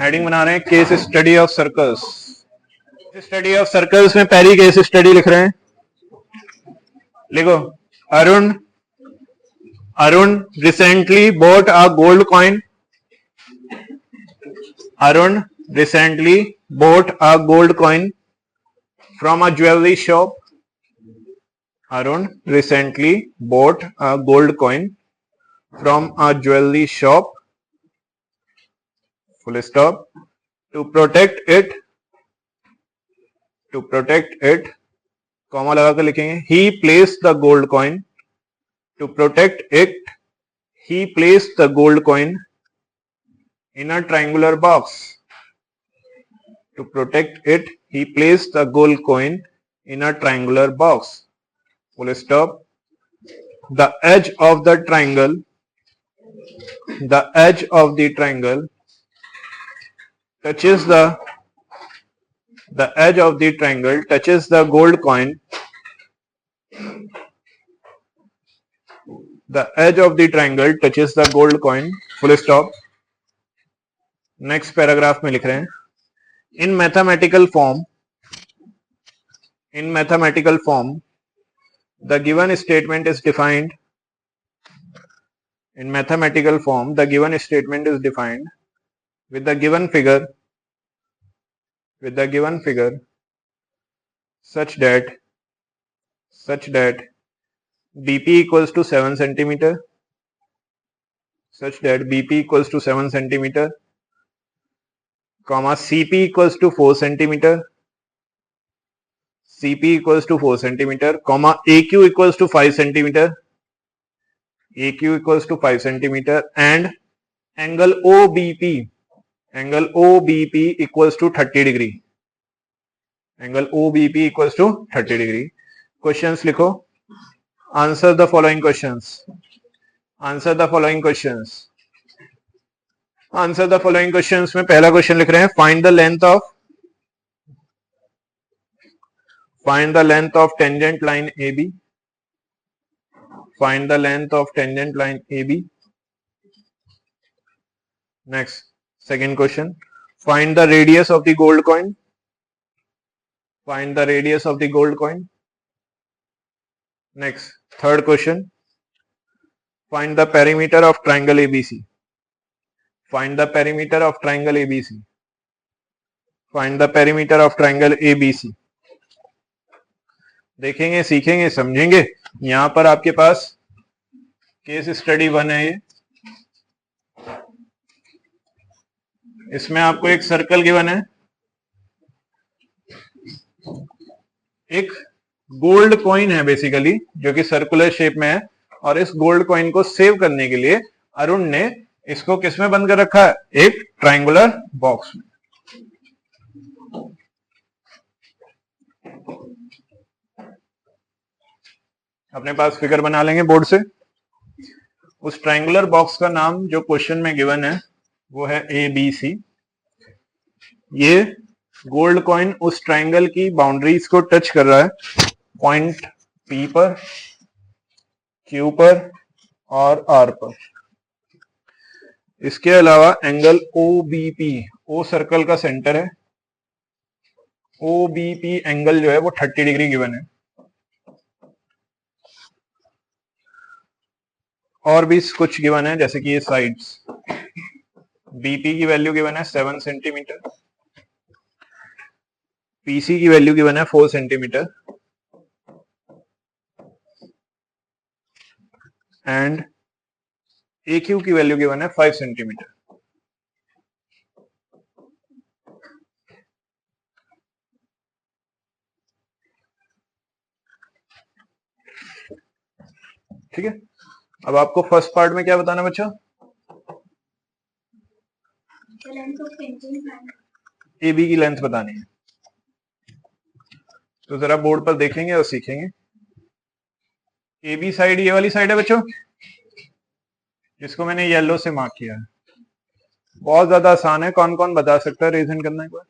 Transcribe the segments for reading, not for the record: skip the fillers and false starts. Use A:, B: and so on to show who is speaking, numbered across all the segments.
A: Heading बना रहे हैं case study of circles. Study of circles में पहली केस स्टडी लिख रहे हैं, लिखो Arun recently bought a gold coin. Arun recently bought a gold coin from a jewelry shop. Arun recently bought a gold coin from a jewelry shop. Full stop. To protect it, comma लगा कर लिखेंगे, he placed the gold coin. To protect it, he placed the gold coin in a triangular box. To protect it, he placed the gold coin in a triangular box. Full stop. The edge of the triangle touches the gold coin. The edge of the triangle touches the gold coin. Full stop. Next paragraph में लिख रहे हैं, in mathematical form, the given statement is defined. In mathematical form, the given statement is defined with the given figure, such that BP equals to 7 centimeter, comma CP equals to 4 centimeter, comma AQ equals to 5 centimeter, and angle OBP equals to 30 degree. Questions लिखो. Answer the following questions. में पहला question लिख रहे हैं, find the length of tangent line AB. Next, second question, find the radius of the gold coin. Next, third question, find the perimeter of triangle ABC. देखेंगे, सीखेंगे, समझेंगे. यहां पर आपके पास केस स्टडी 1 है. ये इसमें आपको एक सर्कल गिवन है, एक गोल्ड कॉइन है बेसिकली, जो कि सर्कुलर शेप में है, और इस गोल्ड कॉइन को सेव करने के लिए अरुण ने इसको किस में बंद कर रखा है, एक ट्रायंगुलर बॉक्स में. अपने पास फिगर बना लेंगे बोर्ड से. उस ट्रायंगुलर बॉक्स का नाम जो क्वेश्चन में गिवन है वो है ABC. ये गोल्ड कॉइन उस ट्रायंगल की बाउंड्रीज को टच कर रहा है, पॉइंट P पर, Q पर और R पर. इसके अलावा एंगल OBP, O सर्कल का सेंटर है, OBP एंगल जो है वो 30 डिग्री गिवन है. और भी कुछ गिवन है, जैसे कि ये साइड्स. BP की वैल्यू गिवन है 7 सेंटीमीटर, PC की वैल्यू गिवन है 4 सेंटीमीटर एंड AQ की वैल्यू गिवन है 5 सेंटीमीटर. ठीक है. अब आपको फर्स्ट पार्ट में क्या बताना बच्चा, AB की लेंथ बतानी है. तो जरा बोर्ड पर देखेंगे और सीखेंगे. AB साइड ये वाली साइड है बच्चों, जिसको मैंने येलो से मार्क किया है. बहुत ज्यादा आसान है. कौन कौन बता सकता है, रेज हैंड करना एक बार.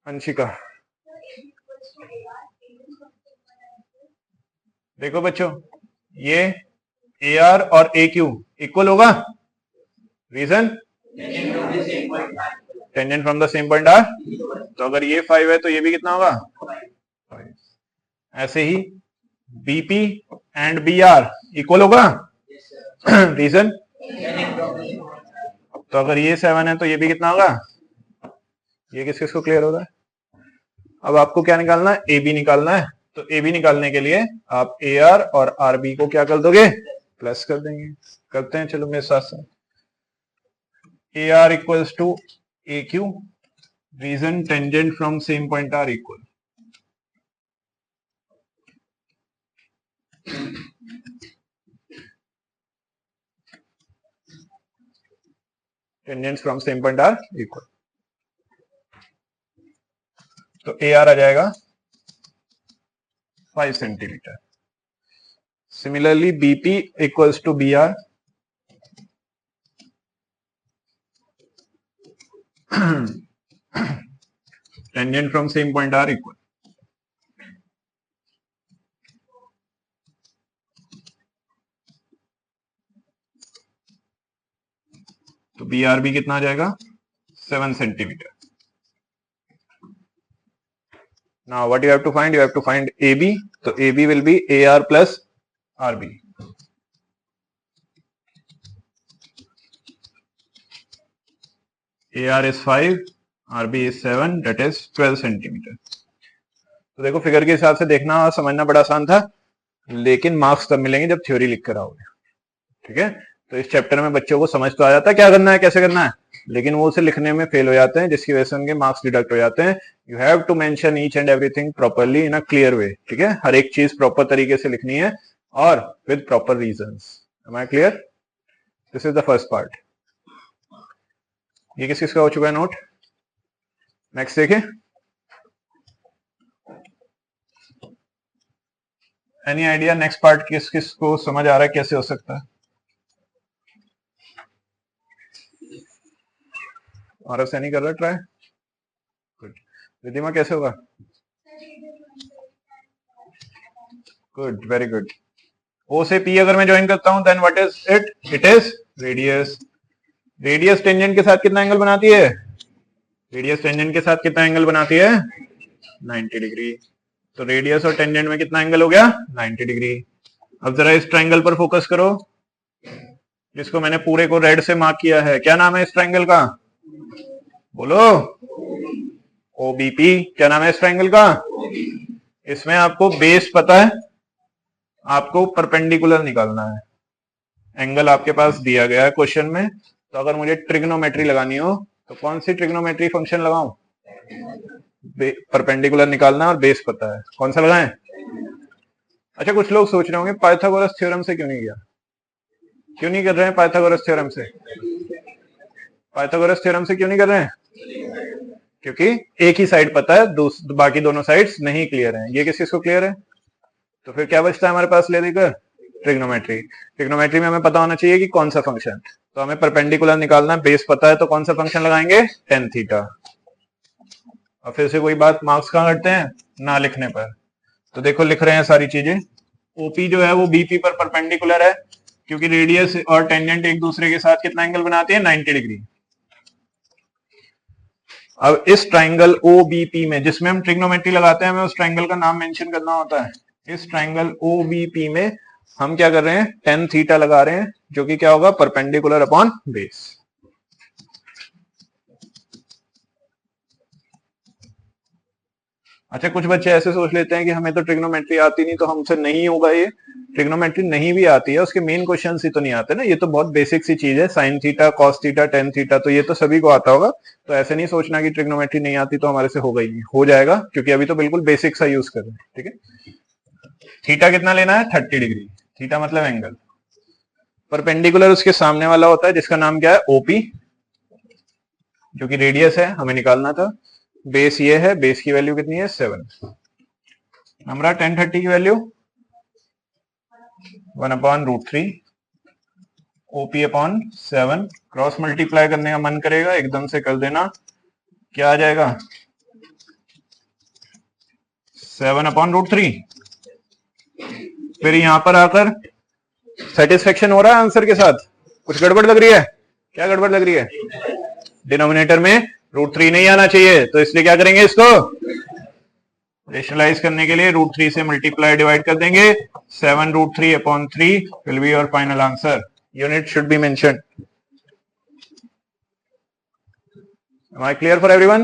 A: अंशिका. देखो बच्चों, ये ए आर और ए क्यू इक्वल होगा, reason tangent from the same point are. तो अगर ये 5 है तो ये भी कितना होगा 5। ऐसे ही BP and B R equal होगा, रीजन तो अगर ये 7 है तो ये भी कितना होगा, ये किस किस को क्लियर हो रहा है। अब आपको क्या निकालना है, ए बी निकालना है। तो ए बी निकालने के लिए आप ए आर और आर बी को क्या कर दोगे, प्लस कर देंगे। करते हैं चलो मेरे साथ साथ। A R equals to A Q, reason tangent from same point are equal, tangents from same point are equal. तो ए आर आ जाएगा 5 centimetre. Similarly BP equals to B R, tangent from same point are equal, तो B R B कितना आ जाएगा 7 centimetre. Now what you have to find? You have to find AB. So AB will be AR plus RB. AR is 5, RB is 7, that is 12 centimetre. तो देखो figure के हिसाब से देखना और समझना बड़ा आसान था, लेकिन मार्क्स तब मिलेंगे जब थ्योरी लिख कर आओगे। ठीक है, तो इस चैप्टर में बच्चों को समझ तो आ जाता है क्या करना है कैसे करना है, लेकिन वो उसे लिखने में फेल हो जाते हैं, जिसकी वजह से उनके मार्क्स डिडक्ट हो जाते हैं। You have to mention each and everything properly in a clear way. ठीक है, हर एक चीज प्रॉपर तरीके से लिखनी है और with proper reasons. Am I clear? This is the first part. ये किस किसका हो चुका है नोट? नेक्स्ट देखिए। एनी आइडिया नेक्स्ट पार्ट किस किस को समझ आ रहा है, कैसे हो सकता है? और ऐसा नहीं कर रहा ट्राई? गुड। रिद्धिमा कैसे होगा? Good, very good. ओ से पी अगर मैं ज्वाइन करता हूं then what is it? It is radius. Radius tangent के साथ कितना एंगल बनाती है? रेडियस टेंजेंट के साथ कितना एंगल बनाती है? 90 डिग्री। तो रेडियस और टेंजेंट में कितना एंगल हो गया? 90 डिग्री। अब जरा इस ट्रायंगल पर फोकस करो, जिसको मैंने पूरे को रेड से मार्क किया है। क्या नाम है इस ट्रायंगल का? बोलो। ओबीपी। क्या नाम है इस ट्रायंगल का? इसमें आपको बेस पता है, आपको परपेंडिकुलर निकालना है। एंगल आपके पास दिया गया है क्वेश्चन में, तो अगर मुझे ट्रिग्नोमेट्री लगानी हो तो कौन सी ट्रिग्नोमेट्री फंक्शन लगाऊं? परपेंडिकुलर निकालना है और बेस पता है, कौन सा लगाएं? अच्छा, कुछ लोग सोच रहे होंगे पाइथागोरस थ्योरम से क्यों नहीं किया, क्यों नहीं कर रहे हैं पाइथागोरस थ्योरम से? पाइथागोरस थ्योरम से क्यों नहीं कर रहे हैं? क्योंकि एक ही साइड पता है, बाकी दोनों साइड्स नहीं क्लियर हैं। ये किस को क्लियर है? तो फिर क्या बचता है हमारे पास ले देकर? ट्रिग्नोमेट्री। ट्रिग्नोमेट्री में हमें पता होना चाहिए कि कौन सा फंक्शन, तो हमें परपेंडिकुलर निकालना है, बेस पता है, तो कौन सा फंक्शन लगाएंगे? Tan theta. और फिर से कोई बात, मार्क्स कहां घटते हैं? ना लिखने पर। तो देखो लिख रहे हैं सारी चीजें। ओपी जो है वो बीपी पर परपेंडिकुलर है, क्योंकि रेडियस और टेंजेंट एक दूसरे के साथ कितना एंगल बनाते हैं? 90 डिग्री। अब इस ट्राइंगल ओबीपी में, जिसमें हम ट्रिग्नोमेट्री लगाते हैं, हमें उस ट्राइंगल का नाम मेंशन करना होता है। इस ट्राइंगल ओबीपी में हम क्या कर रहे हैं? टेन थीटा लगा रहे हैं, जो कि क्या होगा? Perpendicular upon base. अच्छा, कुछ बच्चे ऐसे सोच लेते हैं कि हमें तो ट्रिग्नोमेट्री आती नहीं, तो हमसे नहीं होगा। ये ट्रिग्नोमेट्री नहीं भी आती है, उसके मेन क्वेश्चन ही तो नहीं आते ना। ये तो बहुत बेसिक सी चीज है, sine theta, cos theta, tan theta, तो ये तो सभी को आता होगा। तो ऐसे नहीं सोचना कि ट्रिग्नोमेट्री नहीं आती तो हमारे से होगा ही नहीं, हो जाएगा, क्योंकि अभी तो बिल्कुल बेसिक सा यूज कर रहे हैं। ठीक है, थीटा कितना लेना है? 30 डिग्री। थीटा मतलब एंगल। परपेंडिकुलर उसके सामने वाला होता है, जिसका नाम क्या है? ओपी, जो कि रेडियस है, हमें निकालना था। बेस ये है, बेस की वैल्यू कितनी है? 7। हमारा 1030 की value 1/√3 OP upon 7। Cross multiply करने का मन करेगा, एकदम से कर देना। क्या आ जाएगा? 7/√3। फिर यहां पर आकर सेटिस्फेक्शन हो रहा है आंसर के साथ? कुछ गड़बड़ लग रही है? क्या गड़बड़ लग रही है? डिनोमिनेटर में √3 नहीं आना चाहिए, तो इसलिए क्या करेंगे, इसको रेशनलाइज करने के लिए √3 से मल्टीप्लाई डिवाइड कर देंगे। 7√3/3 will be your final answer. Unit should be mentioned. Am I clear for everyone?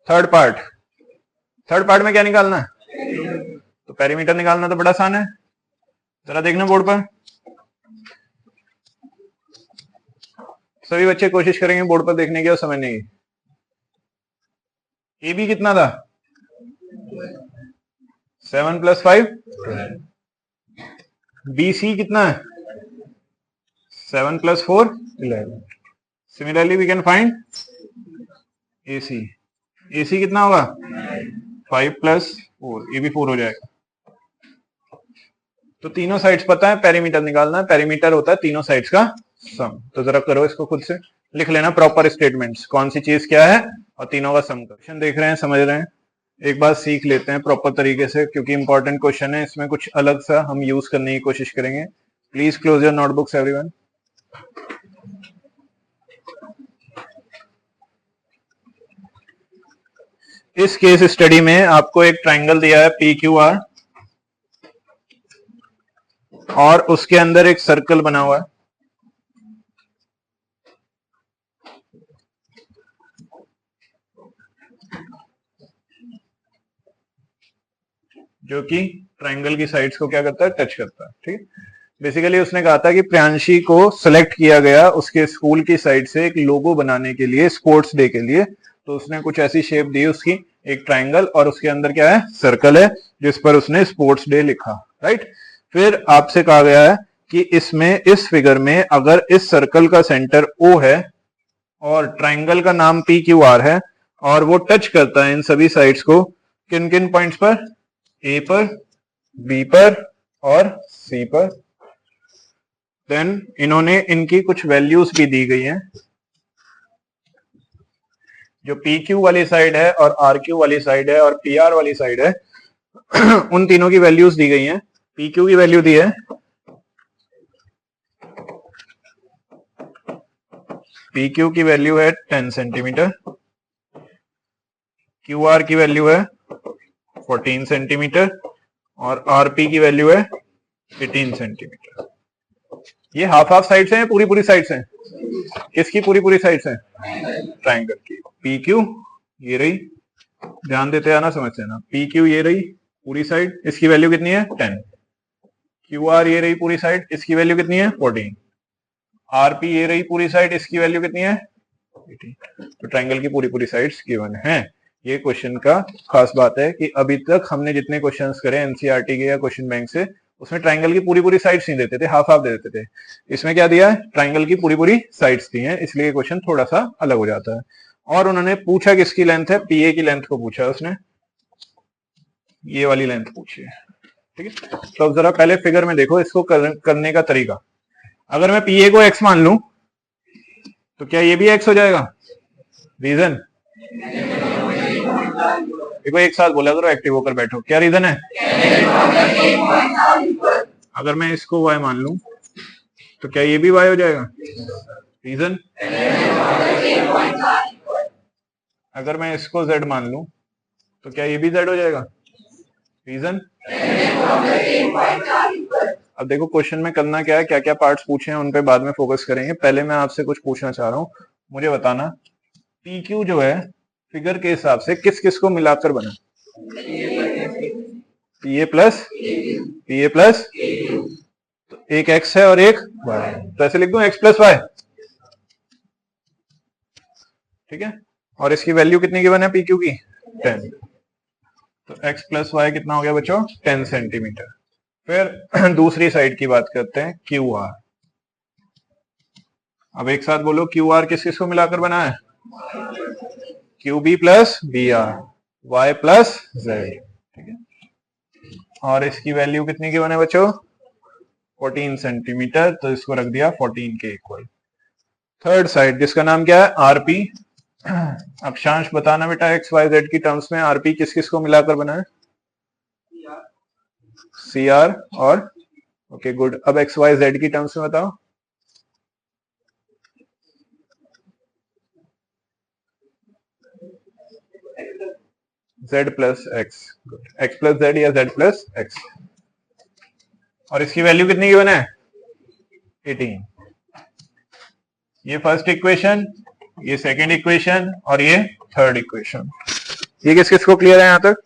A: Third part में क्या निकालना है? तो पेरीमीटर निकालना तो बड़ा आसान है, जरा देखना बोर्ड पर। सभी बच्चे कोशिश करेंगे बोर्ड पर देखने की और समझने की। ए बी कितना था? 7 + 5 बी सी कितना है? 7 + 4 11। सिमिलरली वी कैन फाइंड ए सी कितना होगा? 5 + 4, ये भी 4 हो जाएगा। तो तीनों साइड्स पता है, पेरीमीटर निकालना है। पेरीमीटर होता है तीनों साइड्स का सम। तो जरा करो इसको, खुद से लिख लेना प्रॉपर स्टेटमेंट्स, कौन सी चीज क्या है और तीनों का सम। क्वेश्चन देख रहे हैं, समझ रहे हैं, एक बार सीख लेते हैं प्रॉपर तरीके से, क्योंकि इंपॉर्टेंट क्वेश्चन है, इसमें कुछ अलग सा हम यूज करने की कोशिश करेंगे। Please close your notebooks everyone. इस केस स्टडी में आपको एक ट्राइंगल दिया है PQR और उसके अंदर एक सर्कल बना हुआ है। जो कि ट्राइंगल की साइड्स को क्या करता है, टच करता है। ठीक, बेसिकली उसने कहा था कि प्रियांशी को सिलेक्ट किया गया उसके स्कूल की साइड से एक लोगो बनाने के लिए, स्पोर्ट्स डे के लिए। तो उसने कुछ ऐसी शेप दी उसकी, एक ट्राइंगल, और उसके अंदर क्या है, सर्कल है, जिस पर उसने स्पोर्ट्स डे लिखा। राइट, फिर आपसे कहा गया है कि इसमें, इस फिगर में, अगर इस सर्कल का सेंटर O है और ट्राइंगल का नाम PQR है और वो टच करता है इन सभी साइड्स को, किन किन पॉइंट्स पर? A पर, B पर और C पर। देन इन्होंने इनकी कुछ वैल्यूज भी दी गई हैं। जो PQ वाली साइड है और RQ वाली साइड है और PR वाली साइड है, उन तीनों की वैल्यूज दी गई हैं। PQ की वैल्यू दी है, PQ की वैल्यू है 10 सेंटीमीटर, QR की वैल्यू है 14 सेंटीमीटर और RP की वैल्यू है 18 सेंटीमीटर। ये हाफ हाफ साइड्स हैं, पूरी पूरी साइड्स हैं? किसकी पूरी पूरी साइड्स हैं? ट्राइंगल की। PQ ये रही, ध्यान देते हैं ना, समझते हैं ना। PQ ये रही पूरी साइड, इसकी वैल्यू कितनी है? 10। QR ये रही पूरी साइड, इसकी वैल्यू कितनी है? 14। RP ये रही पूरी साइड, इसकी वैल्यू कितनी है? 18। तो ट्राइंगल की पूरी पूरी साइड्स गिवन है। ये क्वेश्चन का खास बात है कि अभी तक हमने जितने क्वेश्चंस करे एनसीईआरटी के या क्वेश्चन बैंक से, उसमें ट्राइंगल की पूरी पूरी साइड्स नहीं देते थे, हाफ हाफ दे देते थे। इसमें क्या दिया है? ट्राइंगल की पूरी पूरी साइड्स दी हैं, इसलिए क्वेश्चन थोड़ा सा अलग हो जाता है। और उन्होंने पूछा किसकी लेंथ है? PA की लेंथ को पूछा उसने, ये वाली लेंथ पूछी है। ठीक है, तो अब जरा पहले फिगर में देखो इसको करने का तरीका। अगर मैं PA को x मान लूं तो क्या ये भी x हो जाएगा? रीजन देखो, एक साथ बोला करो, एक्टिव होकर बैठो। क्या रीजन है? अगर मैं इसको y मान लूं तो क्या ये भी y हो जाएगा? रीजन अगर मैं इसको z मान लूं तो क्या ये भी z हो जाएगा? रीजन अब देखो क्वेश्चन में करना क्या है, क्या क्या पार्ट्स पूछे हैं उन पे बाद में फोकस करेंगे। पहले मैं आपसे कुछ पूछना चाह रहा हूं, मुझे बताना PQ जो है फिगर के हिसाब से किस किस को मिलाकर बना? PA प्लस तो एक x है और एक y, तो ऐसे लिख दूं x + y। ठीक है, और इसकी वैल्यू कितनी गिवन है PQ की? 10। तो x + y कितना हो गया बच्चों? 10 सेंटीमीटर। फिर दूसरी साइड की बात करते हैं, QR। अब एक साथ बोलो, QR किस किस को मिलाकर बना है? QB + BR, Y + Z। ठीक है, और इसकी वैल्यू कितनी की बने बच्चों? 14 सेंटीमीटर, तो इसको रख दिया 14 के इक्वल। थर्ड साइड जिसका नाम क्या है? RP। अक्षांश बताना बेटा, XYZ की टर्म्स में RP किस किस को मिलाकर बना है? सी आर और ओके गुड। अब एक्स वाई जेड की टर्म्स में बताओ। z plus x, x plus Z या z प्लस एक्स। और इसकी वैल्यू कितनी गिवन है? 18। ये फर्स्ट इक्वेशन, ये सेकंड इक्वेशन और ये थर्ड इक्वेशन। ये किस किस को क्लियर है यहां तक?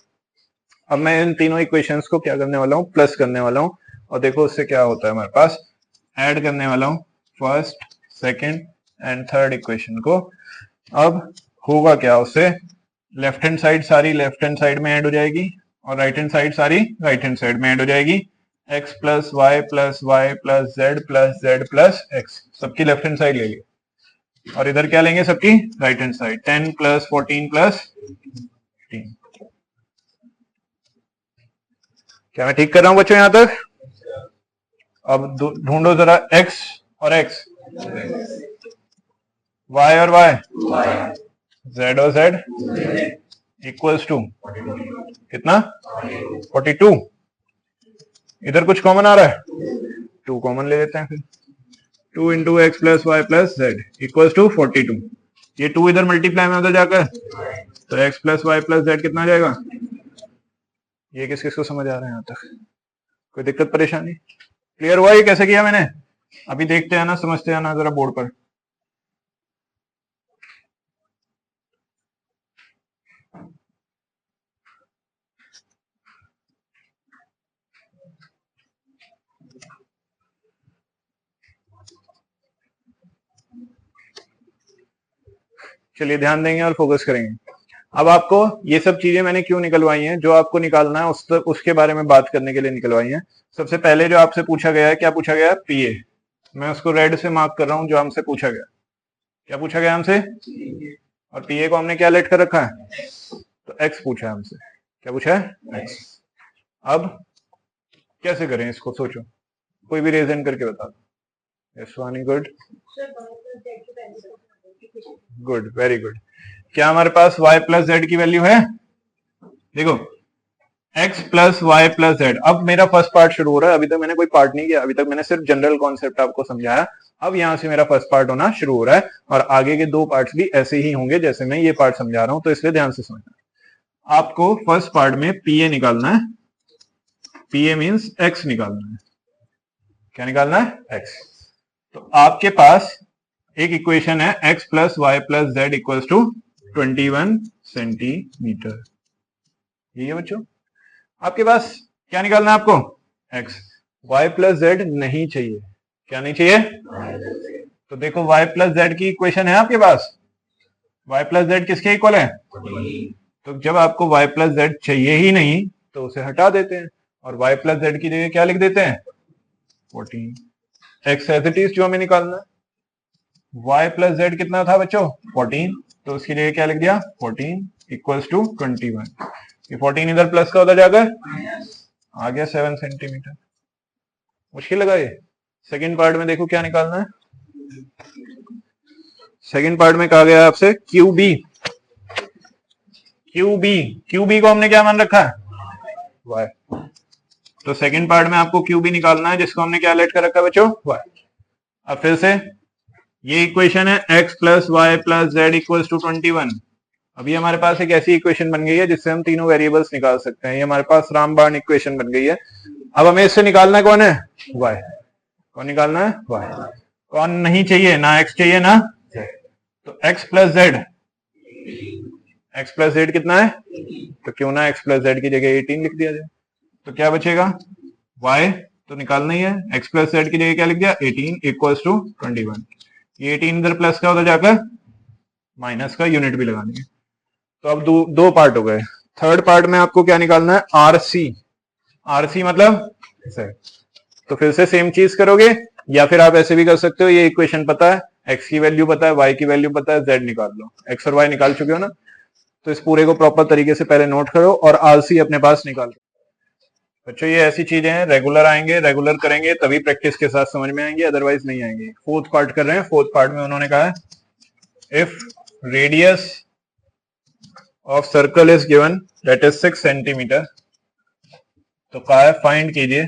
A: अब मैं इन तीनों इक्वेशंस को क्या करने वाला हूं? प्लस करने वाला हूं। और देखो उससे क्या होता है हमारे पास, ऐड करने वाला हूं first, second and third equation को। अब होगा क्या उससे, लेफ्ट हैंड साइड सारी लेफ्ट हैंड साइड में ऐड हो जाएगी और राइट हैंड साइड सारी राइट हैंड साइड में ऐड हो जाएगी। x plus Y plus Y plus Z plus X, सबकी लेफ्ट हैंड साइड ले ली और इधर क्या लेंगे? सबकी right hand side. 10 plus 14 plus 15। क्या मैं ठीक कर रहा हूं बच्चों यहां तक? अब ढूंढो जरा x और x, y और y, z और z इक्वल्स टू कितना? 42। इधर कुछ कॉमन आ रहा है? 2 कॉमन ले लेते हैं फिर। 2 into X plus Y plus Z equals to 42। ये 2 इधर मल्टीप्लाई में उधर जाकर तो X plus Y plus Z कितना आ जाएगा? ये किस किस को समझ आ रहा है यहां तक? कोई दिक्कत परेशानी? क्लियर हुआ ये कैसे किया मैंने? अभी देखते हैं ना, समझते हैं ना जरा बोर्ड पर। चलिए ध्यान देंगे और फोकस करेंगे। अब आपको ये सब चीजें मैंने क्यों निकलवाई हैं, जो आपको निकालना है उसके बारे में बात करने के लिए निकलवाई हैं। सबसे पहले जो आपसे पूछा गया है, क्या पूछा गया है? पीए। मैं उसको रेड से मार्क कर रहा हूं, जो हमसे पूछा गया। क्या पूछा गया हमसे? और पीए को हमने क्या लेट कर रखा है? तो एक्स पूछा है हमसे। क्या पूछा है? एक्स। अब कैसे करें इसको, सोचो, कोई भी रीजन करके बता दो। यस वानी, गुड गुड, वेरी गुड। क्या हमारे पास y प्लस जेड की वैल्यू है? देखो x plus Y plus Z. अब मेरा फर्स्ट पार्ट शुरू हो रहा है, अभी तक मैंने कोई पार्ट नहीं किया, अभी तक मैंने सिर्फ जनरल कॉन्सेप्ट आपको समझाया। अब यहां से मेरा फर्स्ट पार्ट होना शुरू हो रहा है और आगे के 2 पार्ट्स भी ऐसे ही होंगे जैसे मैं ये पार्ट समझा रहा हूं, तो इसलिए ध्यान से समझना। आपको फर्स्ट पार्ट में पीए निकालना है। पीए मीन्स एक्स निकालना है। क्या निकालना है? एक्स। तो आपके पास एक इक्वेशन है x plus Y plus Z equals to 21 centimetre. यही है बच्चों आपके पास। क्या निकालना है आपको? x। y प्लस जेड नहीं चाहिए। क्या नहीं चाहिए? तो देखो y प्लस जेड की इक्वेशन है आपके पास। y प्लस जेड किसके इक्वल है? तो जब आपको y प्लस जेड चाहिए ही नहीं तो उसे हटा देते हैं और y प्लस जेड की जगह क्या लिख देते हैं? 14। x एज इट इज जो हमें निकालना है। y प्लस जेड कितना था बच्चों? 14। तो उसकी जगह क्या लिख दिया? 14 इक्वल्स टू 21। ये 14 इधर प्लस का उधर जाकर आ गया 7 सेंटीमीटर। मुश्किल लगा ये? सेकंड पार्ट में देखो क्या निकालना है। सेकंड पार्ट में कहा गया आपसे क्यूबी। क्यूबी को हमने क्या मान रखा है? y। तो सेकंड पार्ट में आपको क्यूबी निकालना है, जिसको हमने क्या लेट कर रखा है बच्चों? y। अब फिर से ये इक्वेशन है x plus Y plus Z equals to 21। अभी हमारे पास एक ऐसी इक्वेशन बन गई है जिससे हम तीनों वेरिएबल्स निकाल सकते हैं। ये हमारे पास रामबाण इक्वेशन बन गई है। अब हमें इससे निकालना है कौन है? y। कौन निकालना है? y। कौन नहीं चाहिए? ना x चाहिए ना z। तो x plus Z, x plus Z कितना है? तो क्यों ना x प्लस जेड की जगह 18 लिख दिया जाए। तो क्या बचेगा? y तो निकालना ही है। x प्लस जेड की जगह क्या लिख दिया? 18 इक्वल्स टू 21। ये 18 इधर प्लस का उधर जाकर माइनस का, यूनिट भी लगानी है। तो अब दो पार्ट हो गए। थर्ड पार्ट में आपको क्या निकालना है? आरसी। आरसी मतलब Z। तो फिर से सेम चीज करोगे या फिर आप ऐसे भी कर सकते हो। ये इक्वेशन पता है, x की वैल्यू पता है, y की वैल्यू पता है, z निकाल लो। x और y निकाल चुके हो ना, तो इस पूरे को प्रॉपर तरीके से पहले नोट करो और आरसी अपने पास निकाल लो। बच्चों ये ऐसी चीजें हैं, रेगुलर आएंगे, रेगुलर करेंगे तभी प्रैक्टिस के साथ समझ में आएंगे, अदरवाइज नहीं आएंगे। फोर्थ पार्ट कर रहे हैं। फोर्थ पार्ट में उन्होंने कहा है if radius of circle is given that is 6 centimetre, तो कहा है फाइंड कीजिए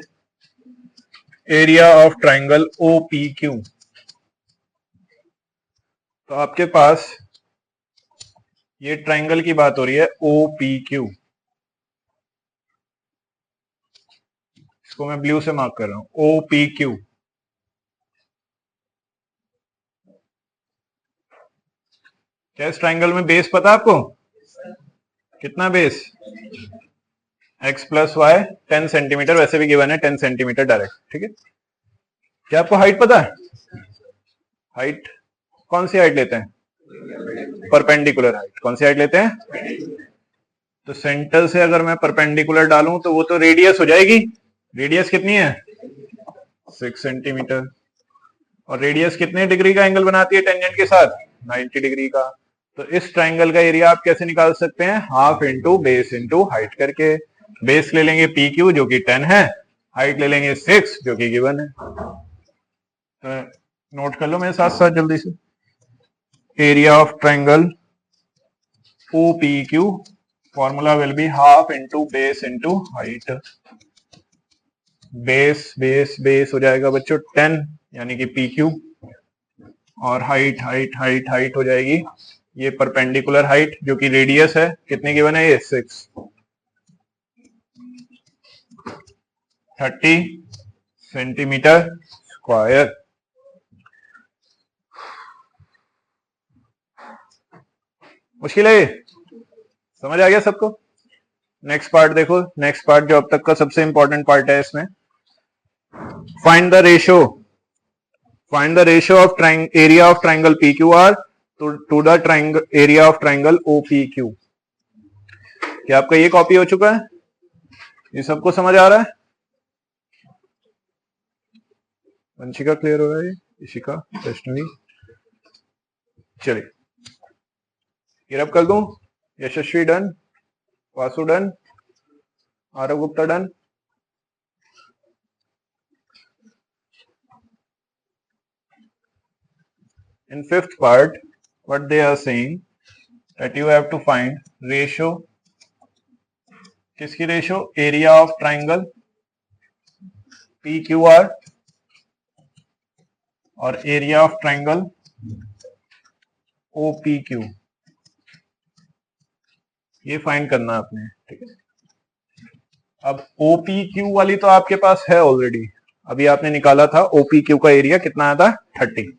A: एरिया ऑफ ट्राइंगल OPQ। तो आपके पास ये ट्राइंगल की बात हो रही है OPQ, इसको मैं ब्लू से मार्क कर रहा हूं OPQ। क्या इस ट्राइंगल में बेस पता है आपको? कितना base? x plus Y 10 centimetre, वैसे भी गिवन है 10 सेंटीमीटर डायरेक्ट, ठीक है। क्या आपको हाइट पता है? हाइट कौन सी हाइट लेते हैं? Perpendicular height. कौन सी हाइट लेते हैं? तो सेंटर से अगर मैं परपेंडिकुलर डालूं तो वो तो रेडियस हो जाएगी। रेडियस कितनी है? 6 सेंटीमीटर। और रेडियस कितने डिग्री का एंगल बनाती है टेंजेंट के साथ? 90 डिग्री का। तो इस ट्राइंगल का एरिया आप कैसे निकाल सकते हैं? Half into base into height करके। बेस ले लेंगे PQ जो कि 10 है, हाइट ले लेंगे 6 जो कि गिवन है। तो नोट कर लो मेरे साथ साथ जल्दी से। Area of triangle OPQ formula will be half into base into height. Base base base हो जाएगा बच्चों 10 यानी कि PQ, और हाइट हाइट हाइट हाइट हो जाएगी ये परपेंडिकुलर हाइट जो कि रेडियस है, कितनी गिवन है ये? 6। 30 सेंटीमीटर स्क्वायर। मुश्किल है? समझ आ गया सबको? नेक्स्ट पार्ट देखो। नेक्स्ट पार्ट जो अब तक का सबसे इंपॉर्टेंट पार्ट है इसमें, find the ratio. Find the ratio of area of triangle PQR to the triangle area of triangle OPQ। क्या आपका ये कॉपी हो चुका है? ये सबको समझ आ रहा है? वंशिका क्लियर हो रहा है? इशिका, वैष्णवी, चलिए ये रब कर दूं। Yashasvi done, Vasu done, Aarav Gupta done. In fifth part, what they are saying that you have to find ratio, किसकी ratio? Area of triangle PQR और एरिया ऑफ ट्राइंगल OPQ, ये फाइंड करना आपने, ठीक है। अब OPQ वाली तो आपके पास है ऑलरेडी, अभी आपने निकाला था OPQ का एरिया कितना आया था? 30।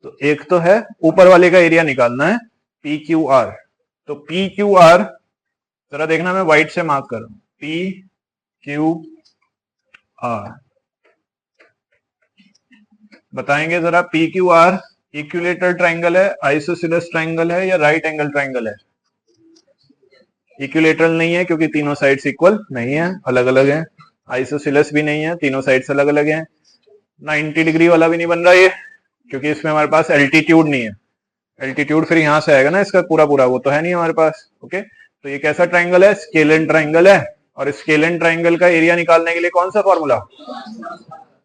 A: तो एक तो है ऊपर वाले का एरिया निकालना है PQR। तो PQR जरा देखना, मैं व्हाइट से मार्क कर रहा हूं PQR। बताएंगे जरा PQR इक्विलेटरल ट्राइंगल है, आइसोसेलेस ट्राइंगल है या राइट एंगल ट्राइंगल है? इक्विलेटरल नहीं है क्योंकि तीनों साइड्स इक्वल नहीं है, अलग अलग हैं। आइसोसेलेस भी नहीं है, तीनों साइड्स अलग अलग हैं। 90 डिग्री वाला भी नहीं बन रहा ये, क्योंकि इसमें हमारे पास एल्टीट्यूड नहीं है। एल्टीट्यूड फिर यहां से आएगा ना इसका पूरा पूरा, वो तो है नहीं हमारे पास। ओके, तो ये कैसा ट्राइंगल है? स्केलन ट्राइंगल है। और स्केलन ट्राइंगल का एरिया निकालने के लिए कौन सा फॉर्मूला?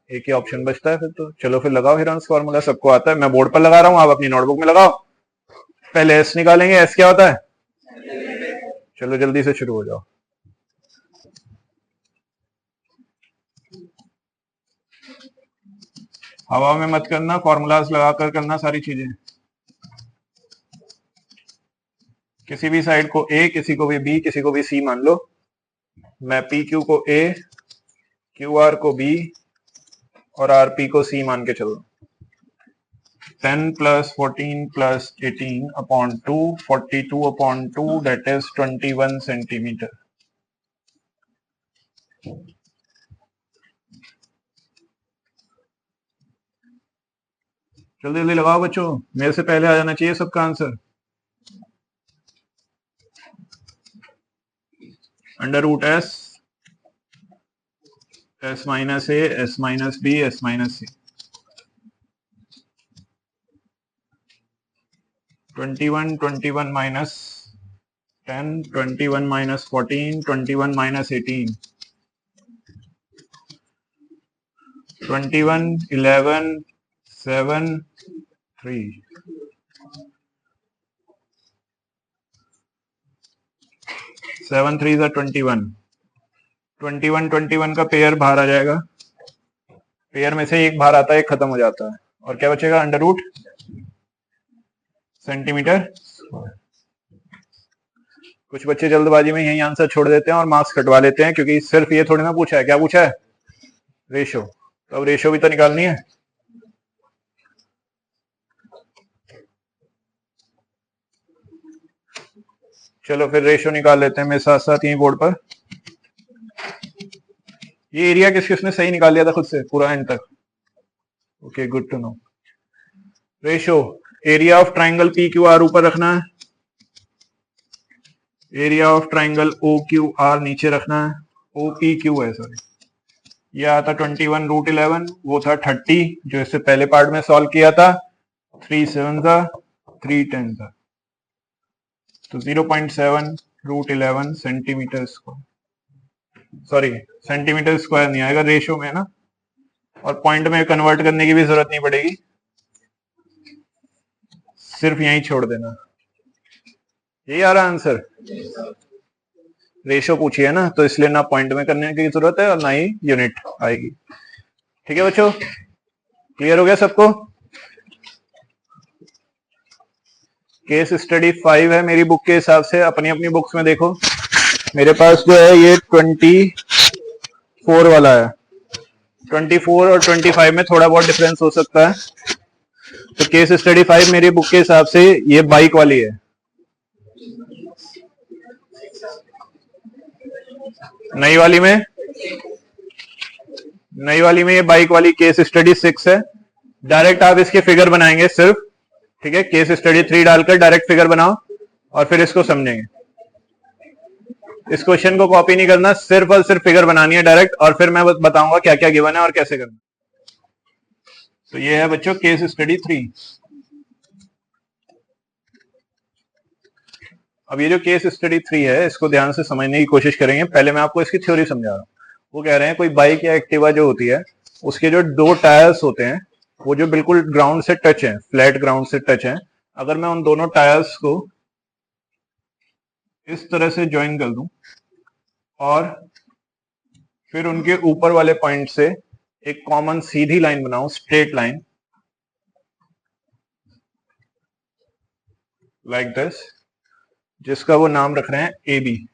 A: एक ही ऑप्शन बचता है फिर तो। चलो फिर लगाओ हिरॉन्स फॉर्मूला, सबको आता है। मैं बोर्ड पर लगा रहा हूं, आप अपनी नोटबुक में लगाओ। पहले एस निकालेंगे। एस क्या होता है? चलो जल्दी से शुरू हो जाओ। हवा में मत करना, फॉर्मूलाज लगाकर करना सारी चीजें। किसी भी साइड को ए, किसी को भी बी, किसी को भी सी मान लो। मैं PQ को ए, QR को बी और RP को सी मान के चलो। 10 plus 14 plus 18 upon 2, 42 upon 2, that is 21 centimetre. जल्दी जल्दी लगाओ बच्चों, मेरे से पहले आ जाना चाहिए सबका answer. Under root S minus A, S minus B, S minus C। 21, 21 minus 10, 21 minus 14, 21 minus 18, 21, 11, 7, 3, 7 3s are 21, 21 का पेयर बाहर आ जाएगा, पेयर में से एक बाहर आता है, एक खत्म हो जाता है, और क्या बचेगा? Under root centimetre. कुछ बच्चे जल्दबाजी में यही आंसर छोड़ देते हैं और मार्क्स कटवा लेते हैं, क्योंकि सिर्फ ये थोड़ी ना पूछा है, क्या पूछा है? रेशो। तो अब रेशो भी तो निकालनी है। चलो फिर रेशो निकाल लेते हैं मेरे साथ साथ यही बोर्ड पर। ये एरिया किसने सही निकाल लिया था खुद से पूरा एंड तक? Okay, good to know. Ratio area of triangle P Q R ऊपर रखना है, area of triangle O Q R नीचे रखना है, ओ पी क्यू है सॉरी। ये आता 21√11, वो था 30 जो इससे पहले पार्ट में सॉल्व किया था। 3 7 था, 3 10 था, तो 0.7√11 centimetre square, sorry centimetre square नहीं आएगा, रेशो में ना, और पॉइंट में कन्वर्ट करने की भी जरूरत नहीं पड़ेगी, सिर्फ यहीं छोड़ देना। यही आ रहा आंसर। रेशो पूछी है ना, तो इसलिए ना पॉइंट में करने की जरूरत है और ना ही यूनिट आएगी। ठीक है बच्चों, क्लियर हो गया सबको? केस स्टडी 5 है मेरी बुक के हिसाब से, अपनी अपनी बुक्स में देखो। मेरे पास जो है ये 24 वाला है, 24 और 25 में थोड़ा बहुत डिफरेंस हो सकता है। तो केस स्टडी 5 मेरी बुक के हिसाब से ये बाइक वाली है। नई वाली में ये बाइक वाली केस स्टडी 6 है। डायरेक्ट आप इसके फिगर बनाएंगे सिर्फ, ठीक है? केस स्टडी 3 डालकर डायरेक्ट फिगर बनाओ और फिर इसको समझेंगे। इस क्वेश्चन को कॉपी नहीं करना, सिर्फ और सिर्फ फिगर बनानी है डायरेक्ट, और फिर मैं बताऊंगा क्या क्या गिवन है और कैसे करना। तो ये है बच्चों केस स्टडी 3। अब ये जो केस स्टडी 3 है, इसको ध्यान से समझने की कोशिश करेंगे। पहले मैं आपको इसकी थ्योरी समझा रहा हूँ। वो कह रहे हैं कोई बाइक या एक्टिवा जो होती है, उसके जो 2 टायर्स होते हैं वो जो बिल्कुल ग्राउंड से टच है, फ्लैट ग्राउंड से टच है, अगर मैं उन दोनों टायर्स को इस तरह से ज्वाइन कर दूं और फिर उनके ऊपर वाले पॉइंट से एक कॉमन सीधी लाइन बनाऊं, स्ट्रेट लाइन लाइक दिस, जिसका वो नाम रख रहे हैं ए बी।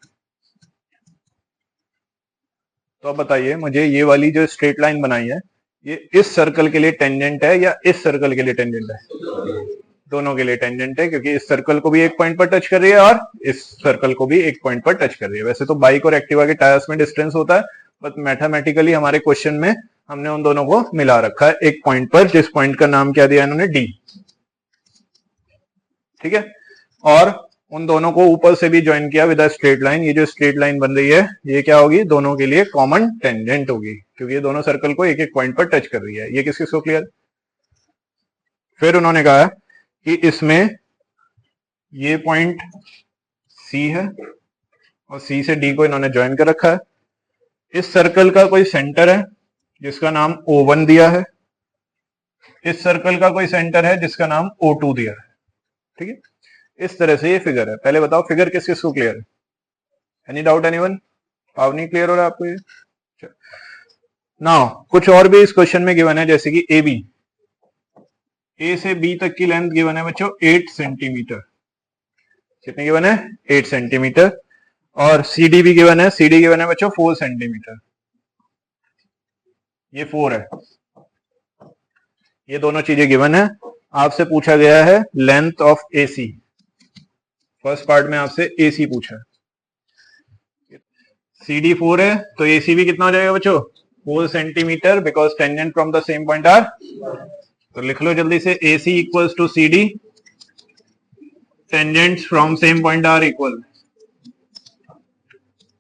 A: तो अब बताइए मुझे, ये वाली जो स्ट्रेट लाइन बनाई है, ये इस सर्कल के लिए टेंजेंट है या इस सर्कल के लिए टेंजेंट है? दोनों के लिए टेंजेंट है, क्योंकि इस सर्कल को भी एक पॉइंट पर टच कर रही है और इस सर्कल को भी एक पॉइंट पर टच कर रही है। वैसे तो बाइक और एक्टिवा के टायर्स में डिस्टेंस होता है, बट मैथमेटिकली हमारे क्वेश्चन में हमने उन दोनों को मिला रखा है एक पॉइंट पर, जिस पॉइंट का नाम क्या दिया इन्होंने? डी। ठीक है, और उन दोनों को ऊपर से भी ज्वाइन किया विद अ स्ट्रेट लाइन। ये जो स्ट्रेट लाइन बन रही है, ये क्या होगी? दोनों के लिए कॉमन टेंजेंट होगी, क्योंकि ये दोनों सर्कल को एक एक पॉइंट पर टच कर रही है। ये किस को क्लियर? फिर उन्होंने कहा कि इसमें ये पॉइंट सी है और सी से डी को इन्होंने ज्वाइन कर रखा है। इस सर्कल का कोई सेंटर है जिसका नाम O1 दिया है, इस सर्कल का कोई सेंटर है जिसका नाम O2 दिया है। ठीक है, इस तरह से ये फिगर है। पहले बताओ फिगर किस किस को क्लियर है? Any doubt anyone? पाव नहीं क्लियर हो रहा आपको ये? नाउ कुछ और भी इस क्वेश्चन में गिवन है, जैसे कि ए बी, ए से बी तक की लेंथ गिवन है बच्चों 8 सेंटीमीटर। कितनी गिवन है? 8 सेंटीमीटर। और सी डी भी गिवन है, सी डी गिवन है बच्चों 4 सेंटीमीटर। ये 4 है। ये दोनों चीजें गिवन है। आपसे पूछा गया है length of AC. First part में आपसे एसी पूछा है। सी डी 4 है तो एसी भी कितना हो जाएगा बच्चों? 4 centimetre, because tangent from the same point are. तो लिख लो जल्दी से, AC equals to C D, tangents from same point are equal.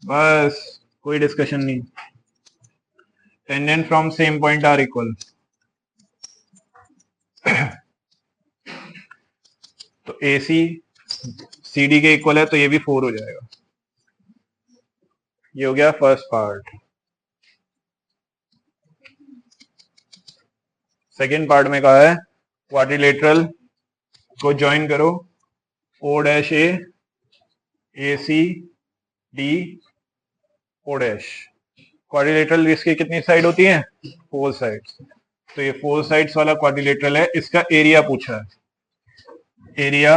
A: बस, कोई डिस्कशन नहीं। Tangent from same point are equal. तो AC CD के इक्वल है, तो ये भी 4 हो जाएगा। ये हो गया फर्स्ट पार्ट। सेकेंड पार्ट में कहा है क्वाड्रिलेटरल को ज्वाइन करो, O dash A, AC D, O dash. Quadrilateral इसकी कितनी साइड होती है? 4 साइड्स। तो ये 4 साइड्स वाला क्वाड्रिलेटरल है, इसका एरिया पूछा है। Area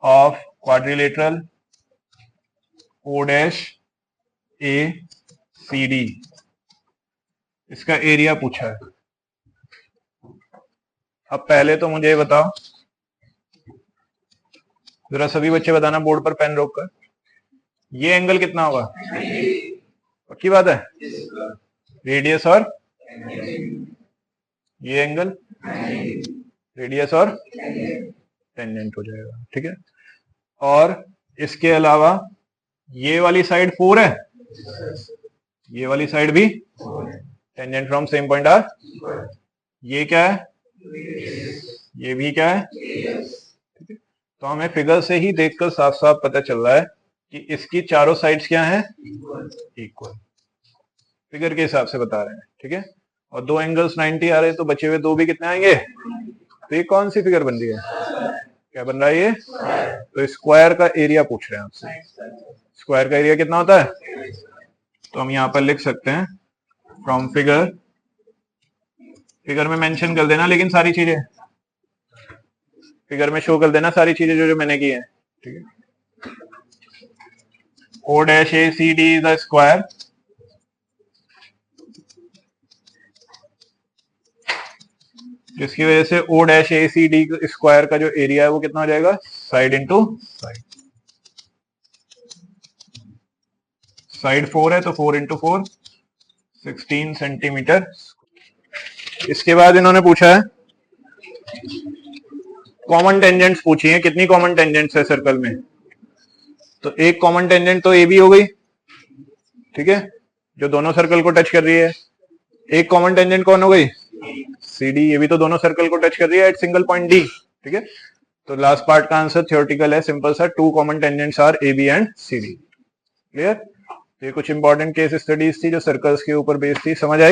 A: of quadrilateral O dash A C D, इसका एरिया पूछा है। अब पहले तो मुझे बताओ, जरा सभी बच्चे बताना बोर्ड पर पेन रोक कर, ये एंगल कितना होगा? पक्की बात है? रेडियस और ये एंगल रेडियस और टेंजेंट हो जाएगा, ठीक है। और इसके अलावा ये वाली साइड 4 है, ये वाली साइड भी tangent from same point are. ये क्या है? ये भी क्या है? ठीक है। तो हमें फिगर से ही देखकर साफ साफ पता चल रहा है कि इसकी चारों साइड्स क्या हैं? इक्वल। फिगर के हिसाब से बता रहे हैं, ठीक है। और दो एंगल्स 90 आ रहे हैं, तो बचे हुए दो भी कितने आएंगे? तो ये कौन सी फिगर बन रही है? क्या बन रहा है ये? तो स्क्वायर का एरिया पूछ रहे हैं आपसे। स्क्वायर का एरिया कितना होता है? तो हम यहां पर लिख सकते हैं फ्रॉम फिगर, फिगर में मेंशन कर देना लेकिन सारी चीजें, फिगर में शो कर देना सारी चीजें जो जो मैंने की है, ठीक है। O dash ACD is the square जिसकी वजह से O dash ACD स्क्वायर का जो एरिया है वो कितना हो जाएगा? Side into side. साइड 4 है तो 4 इंटू 4 16 सेंटीमीटर। इसके बाद इन्होंने पूछा है कॉमन टेंजेंट्स पूछी है। कितनी कॉमन टेंजेंट्स है सर्कल में? तो एक कॉमन टेंजेंट तो ए बी हो गई, ठीक है, जो दोनों सर्कल को टच कर रही है। एक कॉमन टेंजेंट कौन हो गई? सी डी, ये भी तो दोनों सर्कल को टच कर रही है एट सिंगल पॉइंट डी, ठीक है। तो लास्ट पार्ट का आंसर थ्योरेटिकल है, सिंपल सा, 2 common tangents are A B and C D. Clear? ये कुछ इंपॉर्टेंट केस स्टडीज थी जो सर्कल्स के ऊपर बेस्ड थी। समझ आई?